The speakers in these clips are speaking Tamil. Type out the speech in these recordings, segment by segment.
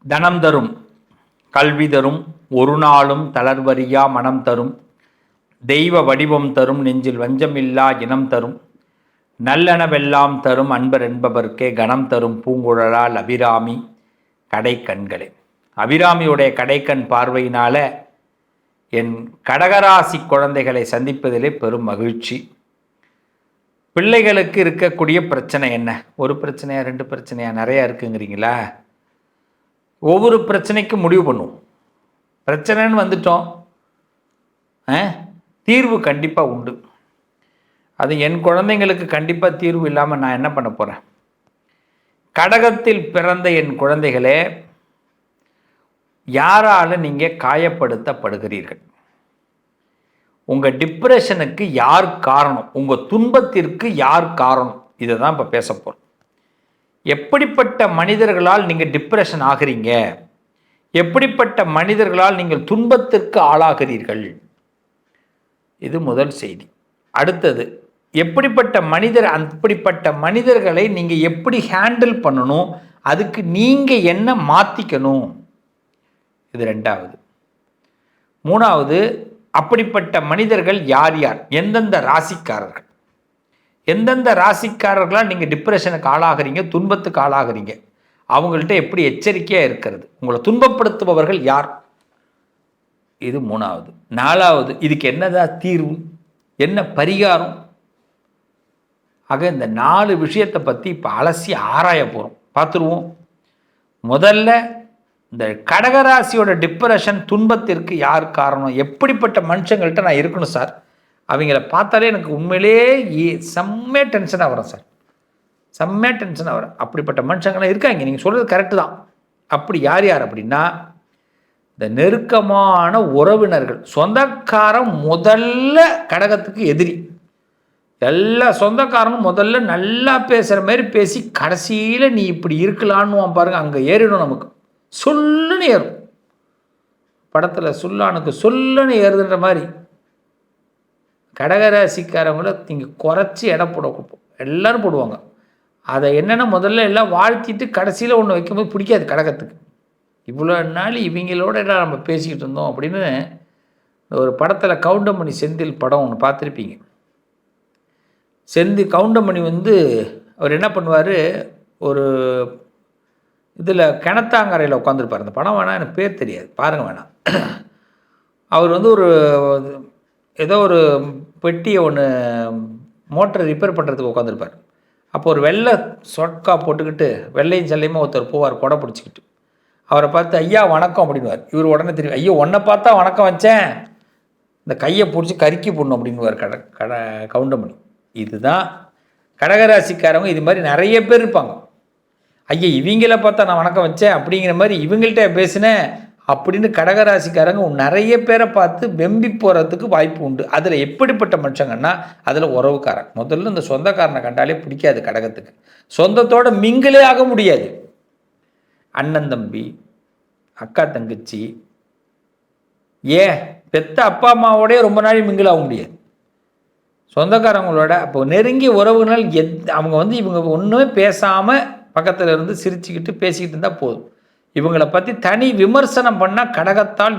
தனம் தரும், கல்வி தரும், ஒரு நாளும் தளர்வறியா மனம் தரும், தெய்வ வடிவம் தரும், நெஞ்சில் வஞ்சமில்லா இனம் தரும், நல்லனவெல்லாம் தரும் அன்பர் என்பவர்க்கே கணம் தரும் பூங்குழலால் அபிராமி கடைக்கண்களே. அபிராமியுடைய கடைக்கண் பார்வையினால என் கடகராசி குழந்தைகளை சந்திப்பதிலே பெரும் மகிழ்ச்சி. பிள்ளைகளுக்கு இருக்கக்கூடிய பிரச்சனை என்ன? ஒரு பிரச்சனையா, ரெண்டு பிரச்சனையா, நிறையா இருக்குங்கிறீங்களா? ஒவ்வொரு பிரச்சனைக்கும் முடிவு பண்ணுவோம். பிரச்சனைன்னு வந்துட்டோம், தீர்வு கண்டிப்பாக உண்டு. அது என் குழந்தைங்களுக்கு கண்டிப்பாக தீர்வு இல்லாமல் நான் என்ன பண்ண போகிறேன்? கடகத்தில் பிறந்த என் குழந்தைகளே, யாரால் நீங்கள் காயப்படுத்தப்படுகிறீர்கள்? உங்கள் டிப்ரெஷனுக்கு யார் காரணம்? உங்கள் துன்பத்திற்கு யார் காரணம்? இதை தான் இப்போ பேச போகிறோம். எப்படிப்பட்ட மனிதர்களால் நீங்கள் டிப்ரெஷன் ஆகிறீங்க? எப்படிப்பட்ட மனிதர்களால் நீங்கள் துன்பத்திற்கு ஆளாகிறீர்கள்? இது முதல் செய்தி. அடுத்தது, எப்படிப்பட்ட அப்படிப்பட்ட மனிதர்களை நீங்கள் எப்படி ஹேண்டில் பண்ணணும், அதுக்கு நீங்கள் என்ன மாற்றிக்கணும்? இது ரெண்டாவது. மூணாவது, அப்படிப்பட்ட மனிதர்கள் யார் யார்? எந்தெந்த ராசிக்காரர்கள்? எந்தெந்த ராசிக்காரர்களால் நீங்கள் டிப்ரெஷனுக்கு ஆளாகிறீங்க, துன்பத்துக்கு ஆளாகிறீங்க? அவங்கள்ட்ட எப்படி எச்சரிக்கையாக இருக்கிறது? உங்களை துன்பப்படுத்துபவர்கள் யார்? இது மூணாவது. நாலாவது, இதுக்கு என்னதான் தீர்வு, என்ன பரிகாரம்? ஆக இந்த 4 விஷயத்தை பற்றி இப்போ அலசி ஆராய போகிறோம், பார்த்துருவோம். முதல்ல, இந்த கடகராசியோட டிப்ரெஷன் துன்பத்திற்கு யார் காரணம்? எப்படிப்பட்ட மனுஷங்கள்ட்ட நான் இருக்கணும் சார்? அவங்கள பார்த்தாலே எனக்கு உண்மையிலே செம்மையாக டென்ஷனாக வரும் சார், செம்மையாக டென்ஷனாக வரும். அப்படிப்பட்ட மனுஷங்களாம் இருக்காங்க, நீங்கள் சொல்கிறது கரெக்டு தான். அப்படி யார் யார் அப்படின்னா, இந்த நெருக்கமான உறவினர்கள், சொந்தக்காரன் முதல்ல கடகத்துக்கு எதிரி. எல்லா சொந்தக்காரனும் முதல்ல நல்லா பேசுகிற மாதிரி பேசி கடைசியில் நீ இப்படி இருக்கலான்னு பாருங்க, அங்கே ஏறிடும். நமக்கு சொல்லுன்னு ஏறும். படத்தில் சுல்லானுக்கு சொல்லுன்னு ஏறுதுன்ற மாதிரி கடகராசிக்காரங்கள நீங்கள் குறைச்சி எடை போட எல்லோரும் போடுவாங்க. அதை என்னென்னா முதல்ல எல்லாம் வாழ்த்திட்டு கடைசியில் ஒன்று வைக்கும்போது பிடிக்காது கடகத்துக்கு. இவ்வளோ நாள் இவங்களோட நம்ம பேசிக்கிட்டு இருந்தோம் அப்படின்னு ஒரு படத்தில் கவுண்டமணி செந்தில் படம் ஒன்று பார்த்துருப்பீங்க. கவுண்டமணி அவர் என்ன பண்ணுவார், ஒரு இதில் கிணத்தாங்கரையில் உட்காந்துருப்பார். அந்த படம் வேணாம், எனக்கு பேர் தெரியாது, பாருங்கள் வேணாம். அவர் ஒரு ஏதோ ஒரு பெட்டியை ஒன்று மோட்டரை ரிப்பேர் பண்ணுறதுக்கு உட்காந்துருப்பார். அப்போ ஒரு வெள்ளை சொட்கா போட்டுக்கிட்டு வெள்ளையும் செல்லையுமா ஒருத்தர் போவார், கொடை பிடிச்சிக்கிட்டு. அவரை பார்த்து ஐயா வணக்கம் அப்படின்வார். இவர் உடனே தெரியும், ஐயோ உன்னை பார்த்தா வணக்கம் வச்சேன், இந்த கையை பிடிச்சி கருக்கி போடணும் அப்படின்வார் கவுண்டமணி. இதுதான் கடகராசிக்காரவங்க. இது மாதிரி நிறைய பேர் இருப்பாங்க. ஐயா இவங்கள பார்த்தா நான் வணக்கம் வச்சேன் அப்படிங்கிற மாதிரி இவங்கள்ட்ட பேசினேன் அப்படின்னு கடகராசிக்காரங்க நிறைய பேரை பார்த்து வெம்பி போகிறதுக்கு வாய்ப்பு உண்டு. அதில் எப்படிப்பட்ட மனுஷங்கன்னா, அதில் உறவுக்காரன். முதல்ல இந்த சொந்தக்காரனை கண்டாலே பிடிக்காது கடகத்துக்கு. சொந்தத்தோட மிங்கிலே ஆக முடியாது. அண்ணன் தம்பி, அக்கா தங்கச்சி, பெத்த அப்பா அம்மாவோடய ரொம்ப நாள் மிங்கில் ஆக முடியாது. சொந்தக்காரங்களோட அப்போ நெருங்கிய உறவுகள் அவங்க இவங்க ஒன்றுமே பேசாமல் பக்கத்தில் இருந்து சிரிச்சுக்கிட்டு பேசிக்கிட்டு இருந்தால் போதும். இவங்களை பற்றி தனி விமர்சனம் பண்ணால் கடகத்தால்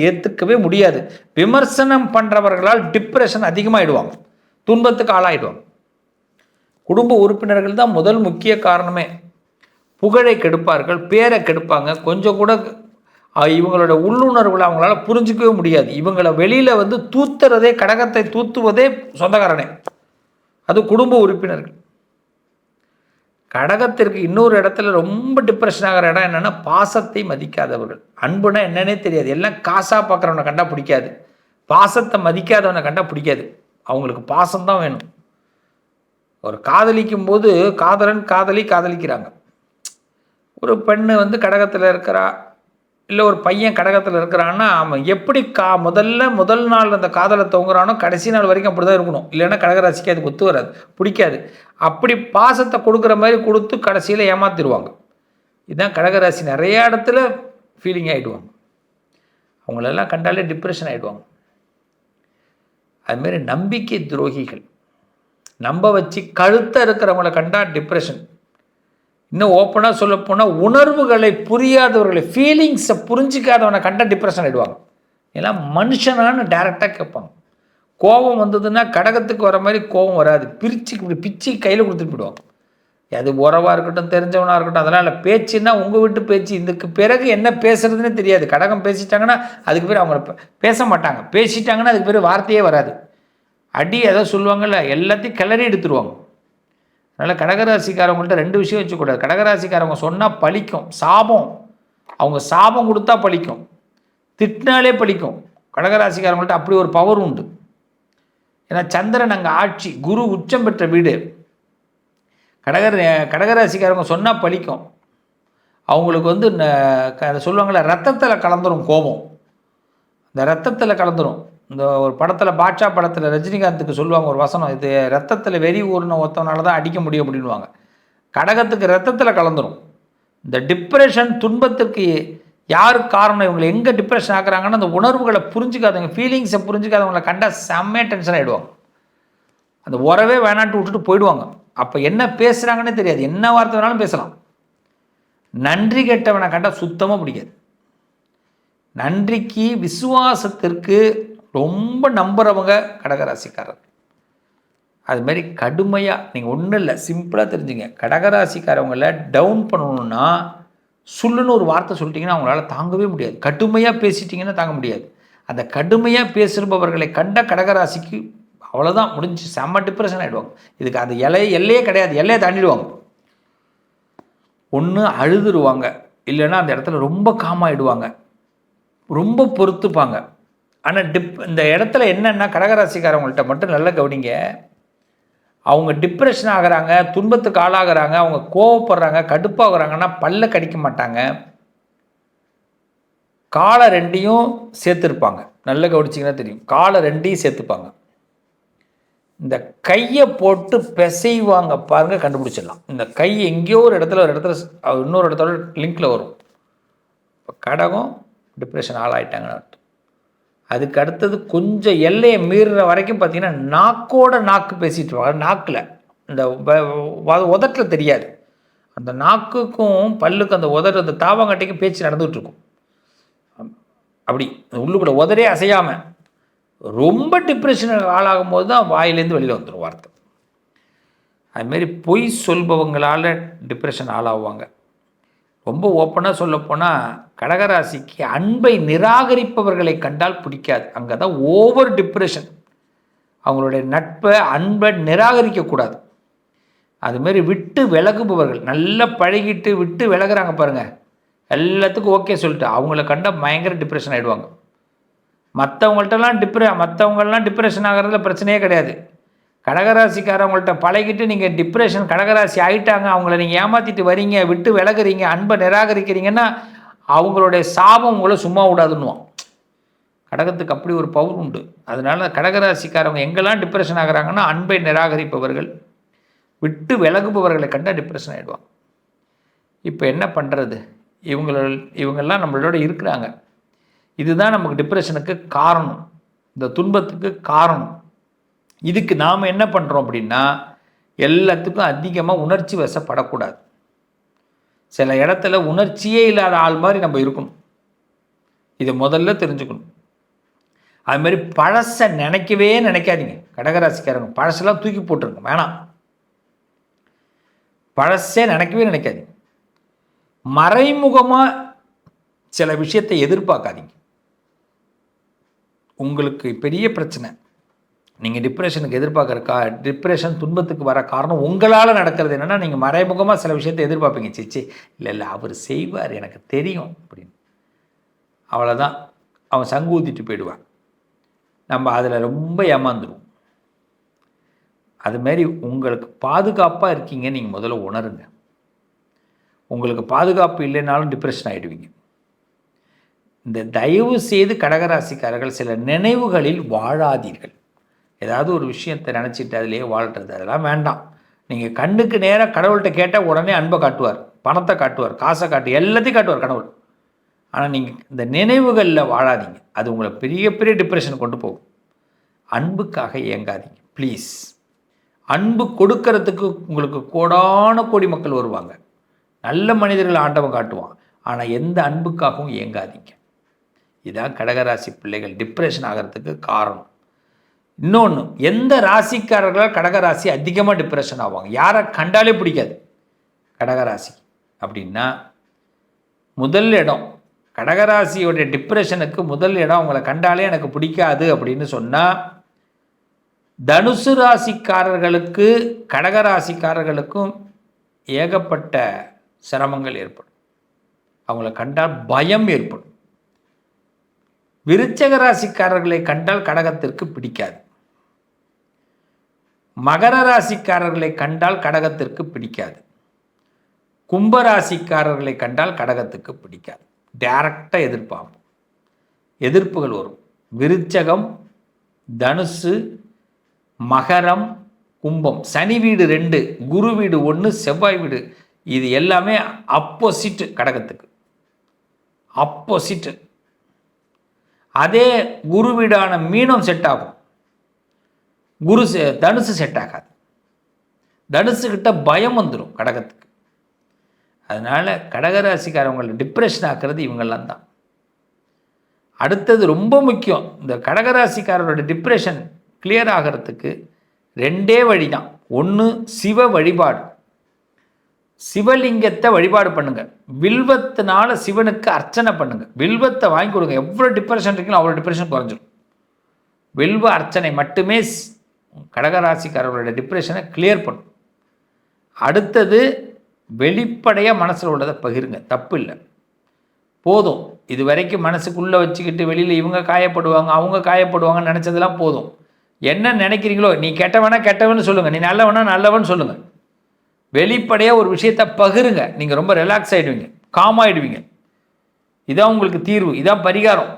ஏற்றுக்கவே முடியாது. விமர்சனம் பண்ணுறவர்களால் டிப்ரெஷன் அதிகமாகிடுவாங்க, துன்பத்துக்கு ஆளாயிடுவாங்க. குடும்ப உறுப்பினர்கள் தான் முதல் முக்கிய காரணமே. புகழை கெடுப்பார்கள், பேரை கெடுப்பாங்க. கொஞ்சம் கூட இவங்களோட உள்ளுணர்வுகளை அவங்களால புரிஞ்சிக்கவே முடியாது. இவங்களை வெளியில் தூத்துறதே, கடகத்தை தூத்துவதே சொந்தக்காரனே, அது குடும்ப உறுப்பினர்கள். கடகத்திற்கு இன்னொரு இடத்துல ரொம்ப டிப்ரெஷன் ஆகிற இடம் என்னென்னா, பாசத்தை மதிக்காதவர்கள். அன்புனா என்னன்னே தெரியாது, எல்லாம் காசாக பார்க்குறவனை கண்டா பிடிக்காது, பாசத்தை மதிக்காதவனை கண்டா பிடிக்காது. அவங்களுக்கு பாசம்தான் வேணும். ஒரு காதலிக்கும் போது காதலன் காதலிக்கிறாங்க. ஒரு பெண்ணு கடகத்தில் இருக்கிறா, இல்லை ஒரு பையன் கடகத்தில் இருக்கிறான்னா, அவன் எப்படி முதல் நாள் அந்த காதலை தோங்குறானோ கடைசி நாள் வரைக்கும் அப்படி தான் இருக்கணும். இல்லைன்னா கடகராசிக்கு அது ஒத்து வராது, பிடிக்காது. அப்படி பாசத்தை கொடுக்குற மாதிரி கொடுத்து கடைசியில் ஏமாத்திடுவாங்க. இதுதான் கடகராசி நிறைய இடத்துல ஃபீலிங் ஆகிடுவாங்க. அவங்களெல்லாம் கண்டாலே டிப்ரெஷன் ஆகிடுவாங்க. அதுமாரி நம்பிக்கை துரோகிகள், நம்ப வச்சு கழுத்தை இருக்கிறவங்கள கண்டா டிப்ரெஷன். இன்னும் ஓப்பனாக சொல்லப்போனால் உணர்வுகளை புரியாதவர்களை, ஃபீலிங்ஸை புரிஞ்சிக்காதவனை கண்ட டிப்ரெஷன் ஆகிடுவாங்க. ஏன்னா மனுஷனான்னு டைரெக்டாக கேட்பாங்க. கோபம் வந்ததுன்னா கடகத்துக்கு வர மாதிரி கோபம் வராது, பிச்சு கையில் கொடுத்துட்டு போயிடுவாங்க. அது உறவாக இருக்கட்டும், தெரிஞ்சவனாக இருக்கட்டும், அதனால் பேச்சுன்னா உங்கள் வீட்டு பேச்சு. இதுக்கு பிறகு என்ன பேசுறதுன்னு தெரியாது. கடகம் பேசிட்டாங்கன்னா அதுக்கு பேர் அவங்க பேச மாட்டாங்க, பேசிட்டாங்கன்னா அதுக்கு பேர் வார்த்தையே வராது. அடி எதோ சொல்லுவாங்கள்ல, எல்லாத்தையும் கிளறி எடுத்துருவாங்க. அதனால் கடகராசிக்காரவங்கள்ட்ட 2 விஷயம் வச்சுக்கூடாது. கடகராசிக்காரவங்க சொன்னால் பழிக்கும், சாபம். அவங்க சாபம் கொடுத்தா பழிக்கும், திட்டினாலே பழிக்கும். கடகராசிக்காரவங்கள்ட்ட அப்படி ஒரு பவர் உண்டு. ஏன்னா சந்திரன் அங்கே ஆட்சி, குரு உச்சம் பெற்ற வீடு. கடகராசிக்காரவங்க சொன்னால் பழிக்கும். அவங்களுக்கு சொல்லுவாங்கள்ல, ரத்தத்தில் கலந்துரும் கோபம். இந்த ரத்தத்தில் கலந்துரும். இந்த ஒரு படத்தில், பாட்ஷா படத்தில் ரஜினிகாந்துக்கு சொல்லுவாங்க ஒரு வசனம், இது ரத்தத்தில் வெறி ஊர்ன ஒருத்தவனால தான் அடிக்க முடியும் அப்படின்வாங்க. கடகத்துக்கு ரத்தத்தில் கலந்துரும். இந்த டிப்ரெஷன் துன்பத்திற்கு யார் காரணம், இவங்களை எங்கே டிப்ரெஷன் ஆக்குறாங்கன்னா அந்த உணர்வுகளை புரிஞ்சுக்காதவங்க, ஃபீலிங்ஸை புரிஞ்சுக்காதவங்களை கண்டா செம்மையாக டென்ஷன் ஆகிடுவாங்க. அந்த உறவே வேணான்ட்டு விட்டுட்டு போயிடுவாங்க. அப்போ என்ன பேசுகிறாங்கன்னே தெரியாது, என்ன வார்த்தை வேணாலும் பேசலாம். நன்றி கெட்டவனை கண்டால் சுத்தமாக பிடிக்காது. நன்றிக்கு, விசுவாசத்திற்கு ரொம்ப நம்புகிறவங்க கடகராசிக்காரர். அதுமாரி கடுமையாக நீங்கள் ஒன்றும் இல்லை, சிம்பிளாக தெரிஞ்சுங்க. கடகராசிக்காரவங்களை டவுன் பண்ணணுன்னா சொல்லுன்னு ஒரு வார்த்தை சொல்லிட்டிங்கன்னா அவங்களால தாங்கவே முடியாது. கடுமையாக பேசிட்டிங்கன்னா தாங்க முடியாது. அந்த கடுமையாக பேசுபவர்களை கண்ட கடகராசிக்கு அவ்வளோதான், முடிஞ்சு, செம்ம டிப்ரெஷன் ஆகிடுவாங்க. இதுக்கு அந்த எல்லையே கிடையாது, எல்லையை தாண்டிடுவாங்க. ஒன்று அழுதுருவாங்க, இல்லைன்னா அந்த இடத்துல ரொம்ப காமாயிடுவாங்க, ரொம்ப பொறுத்துப்பாங்க. ஆனால் இந்த இடத்துல என்னென்னா கடகராசிக்காரவங்கள்ட்ட மட்டும் நல்லா கவனிங்க. அவங்க டிப்ரெஷன் ஆகிறாங்க, துன்பத்துக்கு ஆளாகிறாங்க, அவங்க கோவப்படுறாங்க, கடுப்பாகிறாங்கன்னா பல்ல கடிக்க மாட்டாங்க, காலை 2ஐயும் சேர்த்துருப்பாங்க. நல்லா கவனிச்சிங்கன்னா தெரியும், காலை 2ஐயும் சேர்த்துப்பாங்க. இந்த கையை போட்டு பிசைவாங்க பாருங்கள், கண்டுபிடிச்சிடலாம். இந்த கை எங்கேயோ ஒரு இடத்துல இன்னொரு இடத்துல லிங்கில் வரும். இப்போ கடகம் டிப்ரெஷன் ஆளாயிட்டாங்கன்னு அர்த்தம். அதுக்கு அடுத்தது கொஞ்சம் எல்லையை மீறுற வரைக்கும் பார்த்தீங்கன்னா நாக்கோட நாக்கு பேசிட்டு இருப்பாங்க. நாக்கில் இந்த உதட்டில் தெரியாது, அந்த நாக்குக்கும் பல்லுக்கும் அந்த உதட்டு, அந்த தாவாங்கட்டைக்கும் பேச்சு நடந்துகிட்ருக்கும். அப்படி உள்ளுக்குள்ள உதறே அசையாமல் ரொம்ப டிப்ரெஷனுக்கு ஆளாகும் போது தான் வாயிலேருந்து வெளியில் வந்துடும் வார்த்தை. அதுமாரி பொய் சொல்பவங்களால் டிப்ரெஷன் ஆளாகுவாங்க. ரொம்ப ஓப்பனாக சொல்லப்போனால் கடகராசிக்கு அன்பை நிராகரிப்பவர்களை கண்டால் பிடிக்காது. அங்கே தான் ஓவர் டிப்ரெஷன். அவங்களுடைய நட்பை, அன்பை நிராகரிக்கக்கூடாது. அதுமாரி விட்டு விலகுபவர்கள், நல்லா பழகிட்டு விட்டு விலகுறாங்க பாருங்கள், எல்லாத்துக்கும் ஓகே சொல்லிட்டு அவங்கள கண்டால் பயங்கர டிப்ரெஷன் ஆகிடுவாங்க. மற்றவங்கள்லாம் டிப்ரெஷன் ஆகிறதுல பிரச்சனையே கிடையாது. கடகராசிக்காரவங்கள்ட்ட பழகிட்டு நீங்கள் டிப்ரெஷன் கடகராசி ஆகிட்டாங்க, அவங்கள நீங்கள் ஏமாற்றிட்டு வரீங்க, விட்டு விலகுறீங்க, அன்பை நிராகரிக்கிறீங்கன்னா அவங்களுடைய சாபம் உங்களை சும்மா விடாதுன்னுவான். கடகத்துக்கு அப்படி ஒரு பவர் உண்டு. அதனால் கடகராசிக்காரவங்க எங்கெல்லாம் டிப்ரெஷன் ஆகிறாங்கன்னா அன்பை நிராகரிப்பவர்கள், விட்டு விலகுபவர்களை கண்டால் டிப்ரெஷன் ஆகிடுவாங்க. இப்போ என்ன பண்ணுறது? இவங்கெல்லாம் நம்மளோட இருக்கிறாங்க. இதுதான் நமக்கு டிப்ரெஷனுக்கு காரணம், இந்த துன்பத்துக்கு காரணம். இதுக்கு நாம் என்ன பண்ணுறோம் அப்படின்னா, எல்லாத்துக்கும் அதிகமாக உணர்ச்சி வசப்படக்கூடாது. சில இடத்துல உணர்ச்சியே இல்லாத ஆள் மாதிரி நம்ம இருக்கணும். இதை முதல்ல தெரிஞ்சுக்கணும். அதுமாதிரி பழசை நினைக்கவே நினைக்காதீங்க கடகராசிக்காரங்க. பழசெல்லாம் தூக்கி போட்டுருங்க, வேணாம். பழசே நினைக்கவே நினைக்காதீங்க. மறைமுகமாக சில விஷயத்தை எதிர்பார்க்காதீங்க. உங்களுக்கு பெரிய பிரச்சனை, நீங்கள் டிப்ரெஷனுக்கு எதிர்பார்க்குறக்கா, டிப்ரெஷன் துன்பத்துக்கு வர காரணம் உங்களால் நடக்கிறது என்னென்னா, நீங்கள் மறைமுகமாக சில விஷயத்தை எதிர்பார்ப்பீங்க. சிச்சி இல்லை அவர் செய்வார், எனக்கு தெரியும் அப்படின்னு. அவ்வளோதான், அவன் சங்கு ஊற்றிட்டு போயிடுவான். நம்ம அதில் ரொம்ப ஏமாந்துடுவோம். அதுமாரி உங்களுக்கு பாதுகாப்பாக இருக்கீங்க, நீங்கள் முதல்ல உணருங்க. உங்களுக்கு பாதுகாப்பு இல்லைனாலும் டிப்ரெஷன் ஆகிடுவீங்க. இந்த தயவு செய்து கடகராசிக்காரர்கள் சில நினைவுகளில் வாழாதீர்கள். ஏதாவது ஒரு விஷயத்தை நினச்சிட்டு அதிலேயே வாழ்கிறது, அதெல்லாம் வேண்டாம். நீங்கள் கண்ணுக்கு நேராக கடவுள்கிட்ட கேட்டால் உடனே அன்பை காட்டுவார், பணத்தை காட்டுவார், காசை எல்லாத்தையும் காட்டுவார் கடவுள். ஆனால் நீங்கள் இந்த நினைவுகளில் வாழாதீங்க, அது உங்களை பெரிய பெரிய டிப்ரெஷன் கொண்டு போகும். அன்புக்காக இயங்காதீங்க ப்ளீஸ். அன்பு கொடுக்கறதுக்கு உங்களுக்கு கோடான கோடி மக்கள் வருவாங்க. நல்ல மனிதர்கள் ஆண்டவன் காட்டுவான். ஆனால் எந்த அன்புக்காகவும் இயங்காதீங்க. இதான் கடகராசி பிள்ளைகள் டிப்ரெஷன் ஆகிறதுக்கு காரணம். இன்னொன்று, எந்த ராசிக்காரர்களால் கடகராசி அதிகமாக டிப்ரெஷன் ஆவாங்க? யாரை கண்டாலே பிடிக்காது கடகராசி அப்படின்னா, முதல் இடம் கடகராசியோடைய டிப்ரெஷனுக்கு முதல் இடம் அவங்களை கண்டாலே எனக்கு பிடிக்காது அப்படின்னு சொன்னால், தனுசு ராசிக்காரர்களுக்கு கடகராசிக்காரர்களுக்கும் ஏகப்பட்ட சிரமங்கள் ஏற்படும். அவங்கள கண்டால் பயம் ஏற்படும். விருச்சக ராசிக்காரர்களை கண்டால் கடகத்திற்கு பிடிக்காது. மகர ராசிக்காரர்களை கண்டால் கடகத்திற்கு பிடிக்காது. கும்பராசிக்காரர்களை கண்டால் கடகத்துக்கு பிடிக்காது. டைரக்டாக எதிர்பார்ப்போம், எதிர்ப்புகள் வரும். விருச்சகம், தனுசு, மகரம், கும்பம், சனி வீடு 2, குரு வீடு 1, செவ்வாய் வீடு, இது எல்லாமே அப்போசிட் கடகத்துக்கு, அப்போசிட். அதே குரு வீடான மீனம் செட் ஆகும், தனுசு செட் ஆகாது. தனுசு கிட்ட பயம் வந்துடும் கடகத்துக்கு. அதனால் கடகராசிக்காரவங்களை டிப்ரெஷன் ஆக்குறது இவங்கெல்லாம் தான். அடுத்தது ரொம்ப முக்கியம், இந்த கடகராசிக்காரரோட டிப்ரெஷன் கிளியர் ஆகிறதுக்கு 2 வழி தான். ஒன்று, சிவ வழிபாடு. சிவலிங்கத்தை வழிபாடு பண்ணுங்க. வில்வத்தினால சிவனுக்கு அர்ச்சனை பண்ணுங்க. வில்வத்தை வாங்கி கொடுங்க. எவ்வளோ டிப்ரெஷன் இருக்குன்னு அவ்வளோ டிப்ரெஷன் குறைஞ்சிடும். வில்வ அர்ச்சனை மட்டுமே கடகராசிக்காரர்களோட டிப்ரெஷனை கிளியர் பண்ணும். அடுத்தது, வெளிப்படையாக மனசில் உள்ளதை பகிருங்க, தப்பு இல்லை, போதும். இது வரைக்கும் மனசுக்குள்ளே வச்சுக்கிட்டு வெளியில் இவங்க காயப்படுவாங்க அவங்க காயப்படுவாங்கன்னு நினச்சதெல்லாம் போதும். என்ன நினைக்கிறீங்களோ, நீ கெட்டவனா கெட்டவன்னு சொல்லுங்கள், நீ நல்லவனா நல்லவன் சொல்லுங்கள். வெளிப்படையாக ஒரு விஷயத்தை பகிருங்க. நீங்கள் ரொம்ப ரிலாக்ஸ் ஆகிடுவீங்க, காம் ஆகிடுவீங்க. இதான் உங்களுக்கு தீர்வு, இதான் பரிகாரம்.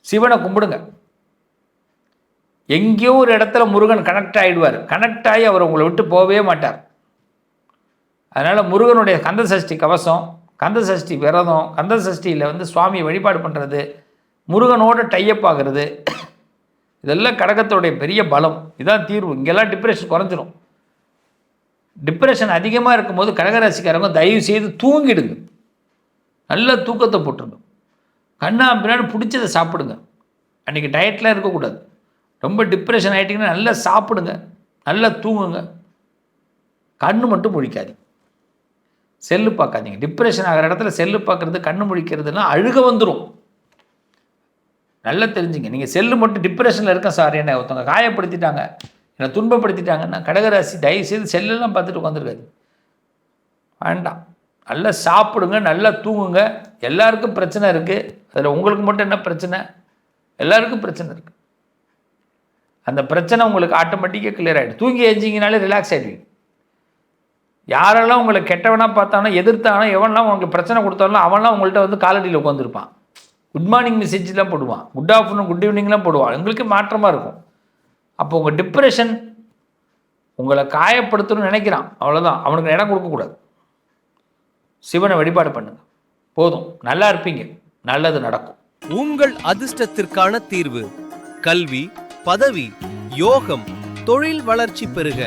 சிவனை கும்பிடுங்க. எங்கேயோ ஒரு இடத்துல முருகன் கனெக்ட் ஆகிடுவார். கனெக்ட் ஆகி அவர் உங்களை விட்டு போகவே மாட்டார். அதனால் முருகனுடைய கந்தசஷ்டி கவசம், கந்தசஷ்டி விரதம், கந்தசஷ்டியில் சுவாமியை வழிபாடு பண்ணுறது, முருகனோட டைப் ஆகிறது, இதெல்லாம் கடகத்தோடைய பெரிய பலம். இதுதான் தீர்வு. இங்கெல்லாம் டிப்ரெஷன் குறைஞ்சிரும். டிப்ரெஷன் அதிகமாக இருக்கும்போது கடகராசிக்காரங்க தயவு செய்து தூங்கிடுங்க. நல்ல தூக்கத்தை போட்டுருங்க. கண்ணா பின்னாடி பிடிச்சதை சாப்பிடுங்க. அன்றைக்கி டயட்லாம் இருக்கக்கூடாது. ரொம்ப டிப்ரெஷன் ஆகிட்டிங்கன்னா நல்லா சாப்பிடுங்க, நல்லா தூங்குங்க, கண்ணு மட்டும் முழிக்காதீங்க, செல்லு பார்க்காதீங்க. டிப்ரெஷன் ஆகிற இடத்துல செல்லு பார்க்குறது, கண்ணு முழிக்கிறதுலாம் அழுக வந்துடும். நல்லா தெரிஞ்சுங்க. நீங்கள் செல்லு மட்டும் டிப்ரெஷனில் இருக்கேன் சார், என்னை ஒருத்தவங்க காயப்படுத்திட்டாங்க, என்னை துன்பப்படுத்திட்டாங்கன்னா, கடகராசி தயவுசெய்து செல்லெல்லாம் பார்த்துட்டு உட்காந்துருக்காது, வேண்டாம். நல்லா சாப்பிடுங்க, நல்லா தூங்குங்க. எல்லாருக்கும் பிரச்சனை இருக்குது, அதில் உங்களுக்கு மட்டும் என்ன பிரச்சனை? எல்லாருக்கும் பிரச்சனை இருக்குது. அந்த பிரச்சனை உங்களுக்கு ஆட்டோமேட்டிக்காக கிளியர் ஆகிடும். தூங்கி எழுஞ்சிங்கனாலே ரிலாக்ஸ் ஆகிடுவீங்க. யாரெல்லாம் உங்களை கெட்டவனாக பார்த்தானோ, எதிர்த்தானோ, எவன்லாம் உங்களுக்கு பிரச்சனை கொடுத்தாலும் அவன்லாம் உங்கள்கிட்ட காலடியில் உட்காந்துருப்பான். குட் மார்னிங் மெசேஜ்லாம் போடுவான், குட் ஆஃப்டர்நூன், குட் ஈவினிங்லாம் போடுவான். உங்களுக்கு மாற்றமாக இருக்கும். அப்போ உங்கள் டிப்ரெஷன் உங்களை காயப்படுத்தணும்னு நினைக்கிறான், அவ்வளோதான். அவனுக்கு இடம் கொடுக்கக்கூடாது. சிவனை வழிபாடு பண்ணுங்க, போதும். நல்லா இருப்பீங்க, நல்லது நடக்கும். உங்கள் அதிர்ஷ்டத்திற்கான தீர்வு: கல்வி, பதவி, யோகம், தொழில் வளர்ச்சி பெருக.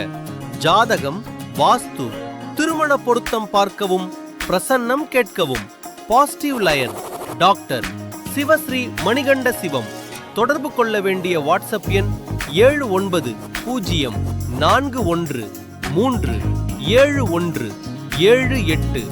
ஜாதகம், வாஸ்து, திருமண பொருத்தம் பார்க்கவும், பிரசன்னம் கேட்கவும். Positive lion doctor Sivasri Manikanda Sivam. தொடர்பு கொள்ள வேண்டிய வாட்ஸ்அப் எண் 7904137178.